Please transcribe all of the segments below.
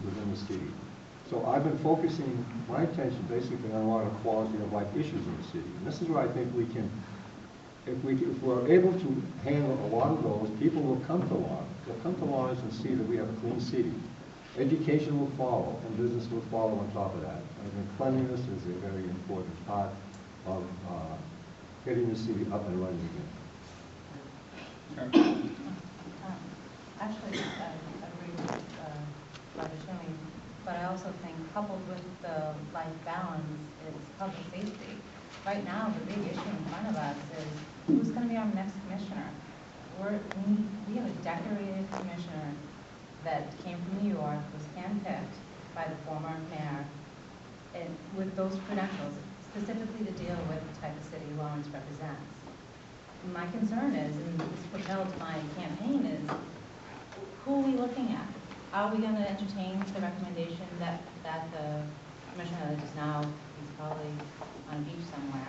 within the city. So I've been focusing my attention basically on a lot of quality of life issues in the city. And this is where I think we can, if we're able to handle a lot of those, people will come to Lawrence. They'll come to Lawrence and see that we have a clean city. Education will follow, and business will follow on top of that. I think cleanliness is a very important part of getting the city up and running again. Actually, I agree with Dr. Toomey, but I also think coupled with the life balance is public safety. Right now, the big issue in front of us is who's going to be our next commissioner. We have a decorated commissioner that came from New York, was handpicked by the former mayor, and with those credentials, specifically to deal with the type of city Lawrence represents. My concern is, and this propelled my campaign, is who are we looking at? Are we going to entertain the recommendation that the commissioner that is now, he's probably on a beach somewhere,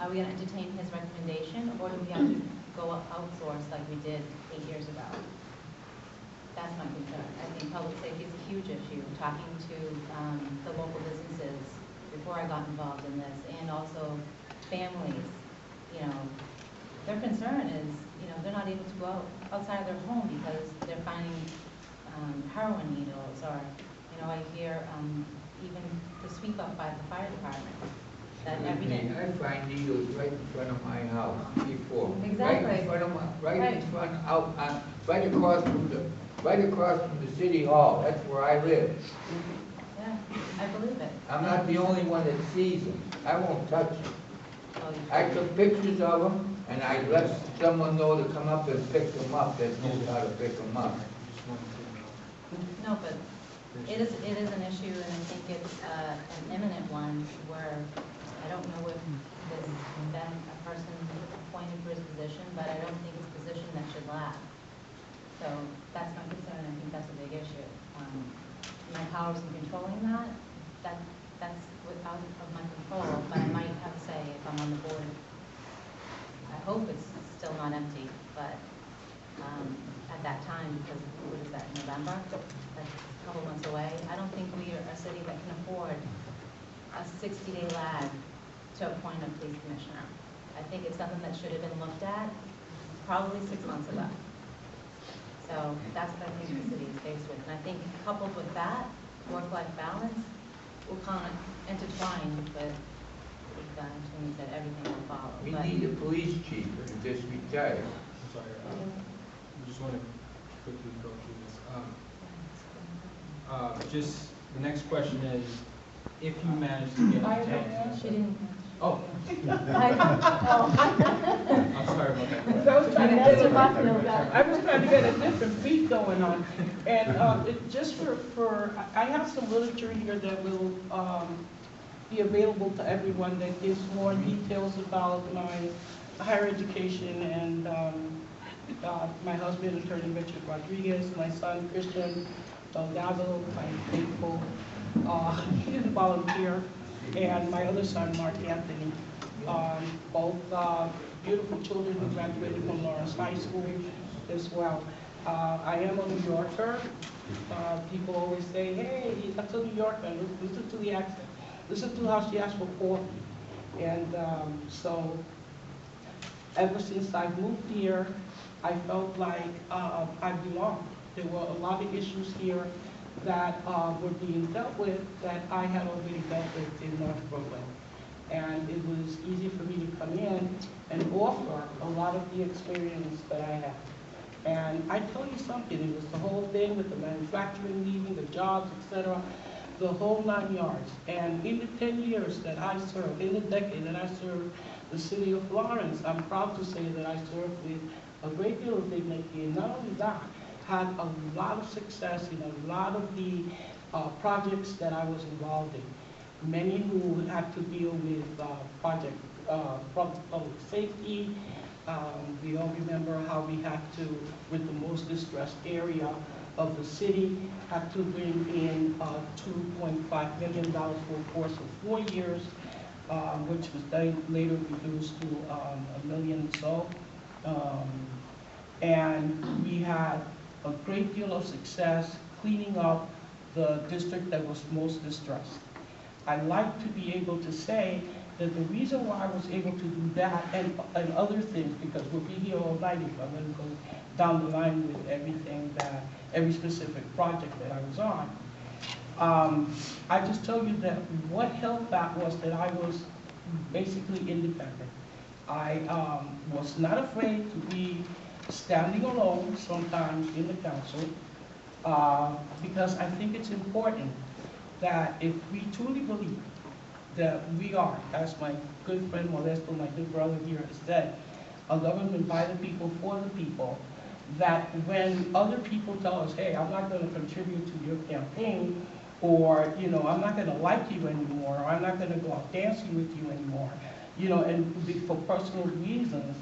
are we going to entertain his recommendation, or do we have to go outsource like we did 8 years ago? That's my concern. I think public safety is a huge issue. Talking to the local businesses before I got involved in this, and also families, their concern is, they're not able to go outside of their home because they're finding heroin needles, or, I hear even the sweep up by the fire department. That every day. I find needles right in front of my house before. Exactly. Right in front of in front, out on, right across from the city hall. That's where I live. Yeah, I believe it. I'm not the only one that sees them. I won't touch them. Oh, I took pictures of them, and I let someone know to come up and pick them up that knows how to pick them up. No, but it is an issue, and I think it's an imminent one where I don't know if there's been a person appointed for his position, but I don't think it's a position that should last. So that's my concern. I think that's a big issue. My powers in controlling that's out of my control, but I might have to say if I'm on the board. I hope it's still not empty, but at that time, because what is that, November? That's a couple months away. I don't think we are a city that can afford a 60-day lag to appoint a police commissioner. I think it's something that should have been looked at probably 6 months ago. So that's what I think the city is faced with. And I think coupled with that, work-life balance will kind of intertwine with Tony said everything will follow. We need a police chief who just retired. I'm sorry, I just want to quickly go through this. Just the next question is, if you manage to get a She didn't. Oh. I'm sorry about that. So I was trying to get a different beat going on. And just I have some literature here that will be available to everyone that gives more details about my higher education and my husband, Attorney Richard Rodriguez, my son, Christian Delgado, my faithful volunteer, and my other son, Mark Anthony. Both beautiful children who graduated from Lawrence High School as well. I am a New Yorker. People always say, hey, that's a New Yorker. Listen to the accent. Listen to how she asked for coffee. And so ever since I moved here, I felt like I belonged. There were a lot of issues here that were being dealt with that I had already dealt with in North Brooklyn. And it was easy for me to come in and offer a lot of the experience that I have. And I tell you something, it was the whole thing with the manufacturing leaving, the jobs, etc., the whole 9 yards. And in the 10 years that I served, in the decade that I served the city of Lawrence, I'm proud to say that I served with a great deal of dignity. And not only that, had a lot of success in a lot of the projects that I was involved in. Many who had to deal with public safety. We all remember how we had to, with the most distressed area of the city, had to bring in $2.5 million for a course of 4 years, which was then later reduced to $1 million or so. And we had a great deal of success cleaning up the district that was most distressed. I like to be able to say that the reason why I was able to do that and other things, because we'll be here all night if I'm going to go down the line with everything that, every specific project that I was on. I just tell you that what helped that was that I was basically independent. I was not afraid to be standing alone sometimes in the council, because I think it's important that if we truly believe that we are, as my good friend Modesto, my good brother here has said, a government by the people, for the people, that when other people tell us, hey, I'm not going to contribute to your campaign, or, you know, I'm not going to like you anymore, or I'm not going to go out dancing with you anymore, you know, and for personal reasons,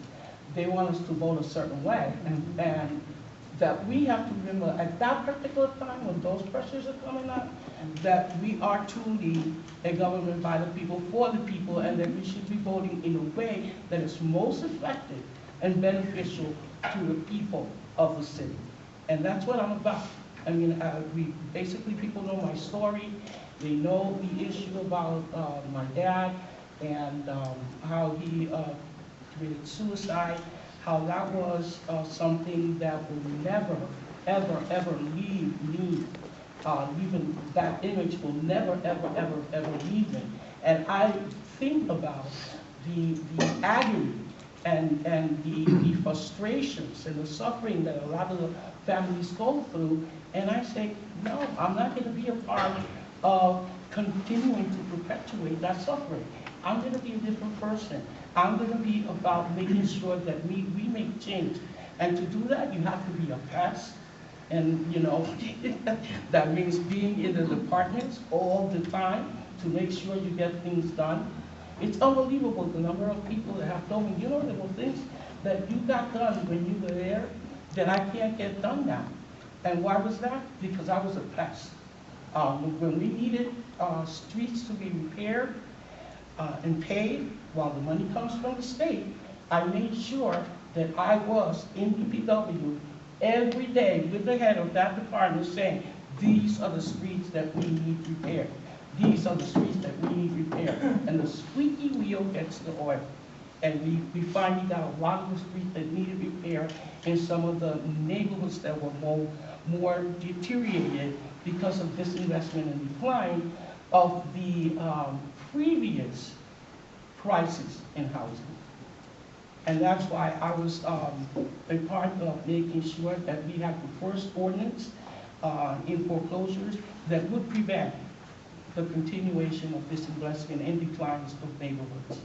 they want us to vote a certain way. And that we have to remember at that particular time when those pressures are coming up, that we are truly a government by the people, for the people, and that we should be voting in a way that is most effective and beneficial to the people of the city. And that's what I'm about. I mean, basically people know my story. They know the issue about my dad and how he committed suicide, how that was something that will never, ever, ever leave me. Even that image will never, ever, ever, ever leave me. And I think about the agony and the frustrations and the suffering that a lot of the families go through, and I say, no, I'm not going to be a part of continuing to perpetuate that suffering. I'm going to be a different person. I'm going to be about making sure that we make change. And to do that, you have to be a pest. And, you know, that means being in the departments all the time to make sure you get things done. It's unbelievable the number of people that have told me, you know, there were things that you got done when you were there that I can't get done now. And why was that? Because I was a pest. When we needed streets to be repaired and paid, while the money comes from the state, I made sure that I was in DPW every day with the head of that department saying, these are the streets that we need repaired. These are the streets that we need repaired. And the squeaky wheel gets the oil. And we finally got a lot of the streets that needed repair in some of the neighborhoods that were more deteriorated because of disinvestment and decline of the previous crisis in housing. And that's why I was a part of making sure that we have the first ordinance in foreclosures that would prevent the continuation of disinvestment and declines of neighborhoods.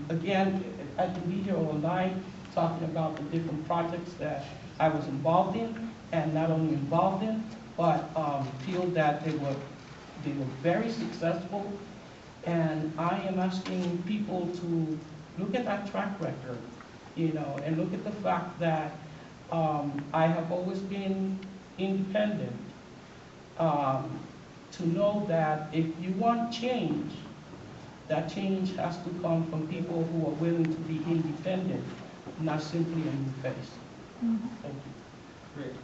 Again, I can be here all night talking about the different projects that I was involved in, and not only involved in, but feel that they were very successful. And I am asking people to look at that track record, you know, and look at the fact that I have always been independent. To know that if you want change, that change has to come from people who are willing to be independent, not simply a new face. Thank you. Great.